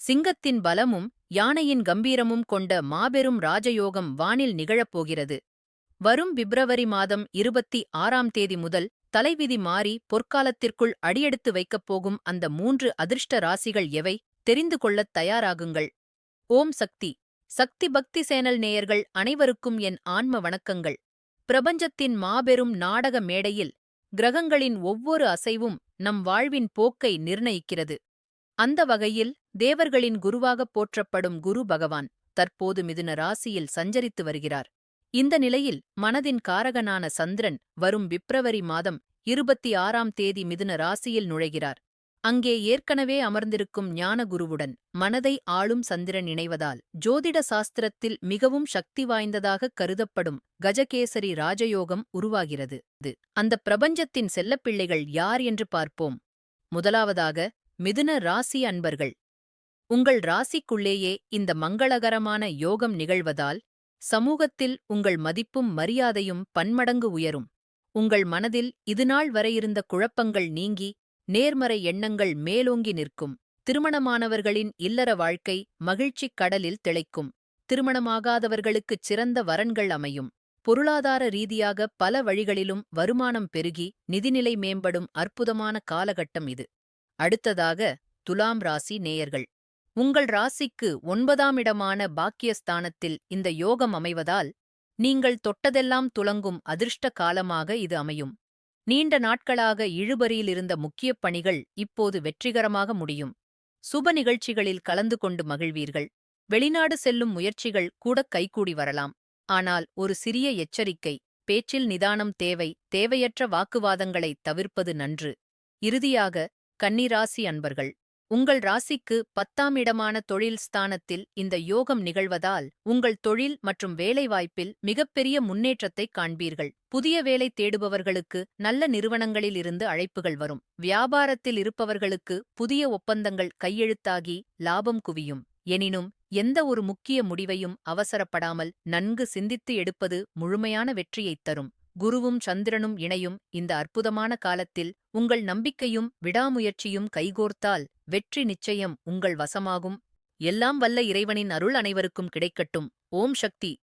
சிங்கத்தின் பலமும் யானையின் கம்பீரமும் கொண்ட மாபெரும் ராஜயோகம் வானில் நிகழப்போகிறது. வரும் பிப்ரவரி மாதம் 26ஆம் தேதி முதல் தலைவிதி மாறி பொற்காலத்திற்குள் அடியெடுத்து வைக்கப் போகும் அந்த 3 அதிர்ஷ்ட ராசிகள் எவை? தெரிந்து கொள்ளத் தயாராகுங்கள். ஓம் சக்தி. சக்தி பக்தி சேனல் நேயர்கள் அனைவருக்கும் என் ஆன்ம வணக்கங்கள். பிரபஞ்சத்தின் மாபெரும் நாடக மேடையில் கிரகங்களின் ஒவ்வொரு அசைவும் நம் வாழ்வின் போக்கை நிர்ணயிக்கிறது. அந்த வகையில் தேவர்களின் குருவாகப் போற்றப்படும் குரு பகவான் தற்போது மிதுன ராசியில் சஞ்சரித்து வருகிறார். இந்த நிலையில் மனதின் காரகனான சந்திரன் வரும் பிப்ரவரி மாதம் 26ஆம் தேதி மிதுன ராசியில் நுழைகிறார். அங்கே ஏற்கனவே அமர்ந்திருக்கும் ஞான குருவுடன் மனதை ஆளும் சந்திரன் இணைவதால் ஜோதிட சாஸ்திரத்தில் மிகவும் சக்தி வாய்ந்ததாக கருதப்படும் கஜகேசரி ராஜயோகம் உருவாகிறது. அந்த பிரபஞ்சத்தின் செல்லப்பிள்ளைகள் யார் என்று பார்ப்போம். முதலாவதாக மிதுன ராசி அன்பர்கள். உங்கள் ராசிக்குள்ளேயே இந்த மங்களகரமான யோகம் நிகழ்வதால் சமூகத்தில் உங்கள் மதிப்பும் மரியாதையும் பன்மடங்கு உயரும். உங்கள் மனதில் இதுநாள் வரையிருந்த குழப்பங்கள் நீங்கி நேர்மறை எண்ணங்கள் மேலோங்கி நிற்கும். திருமணமானவர்களின் இல்லற வாழ்க்கை மகிழ்ச்சிக் கடலில் திளைக்கும். திருமணமாகாதவர்களுக்குச் சிறந்த வரன்கள் அமையும். பொருளாதார ரீதியாக பல வழிகளிலும் வருமானம் பெருகி நிதிநிலை மேம்படும் அற்புதமான காலகட்டம் இது. அடுத்ததாக துலாம் ராசி நேயர்கள். உங்கள் ராசிக்கு 9ஆம் இடமான பாக்கியஸ்தானத்தில் இந்த யோகம் அமைவதால் நீங்கள் தொட்டதெல்லாம் துலங்கும் அதிர்ஷ்ட காலமாக இது அமையும். நீண்ட நாட்களாக இழுபறியிலிருந்த முக்கியப் பணிகள் இப்போது வெற்றிகரமாக முடியும். சுப நிகழ்ச்சிகளில் கலந்து கொண்டு மகிழ்வீர்கள். வெளிநாடு செல்லும் முயற்சிகள் கூடக் கைகூடி வரலாம். ஆனால் ஒரு சிறிய எச்சரிக்கை: பேச்சில் நிதானம் தேவை. தேவையற்ற வாக்குவாதங்களைத் தவிர்ப்பது நன்று. இறுதியாக கன்னிராசி அன்பர்கள். உங்கள் ராசிக்கு 10ஆம் இடமான தொழில் ஸ்தானத்தில் இந்த யோகம் நிகழ்வதால் உங்கள் தொழில் மற்றும் வேலைவாய்ப்பில் மிகப்பெரிய முன்னேற்றத்தைக் காண்பீர்கள். புதிய வேலை தேடுபவர்களுக்கு நல்ல நிறுவனங்களில் இருந்து அழைப்புகள் வரும். வியாபாரத்தில் இருப்பவர்களுக்கு புதிய ஒப்பந்தங்கள் கையெழுத்தாகி லாபம் குவியும். எனினும் எந்த ஒரு முக்கிய முடிவையும் அவசரப்படாமல் நன்கு சிந்தித்து எடுப்பது முழுமையான வெற்றியைத் தரும். குருவும் சந்திரனும் இணையும் இந்த அற்புதமான காலத்தில் உங்கள் நம்பிக்கையும் விடாமுயற்சியும் கைகோர்த்தால் வெற்றி நிச்சயம் உங்கள் வசமாகும். எல்லாம் வல்ல இறைவனின் அருள் அனைவருக்கும் கிடைக்கட்டும். ஓம் சக்தி.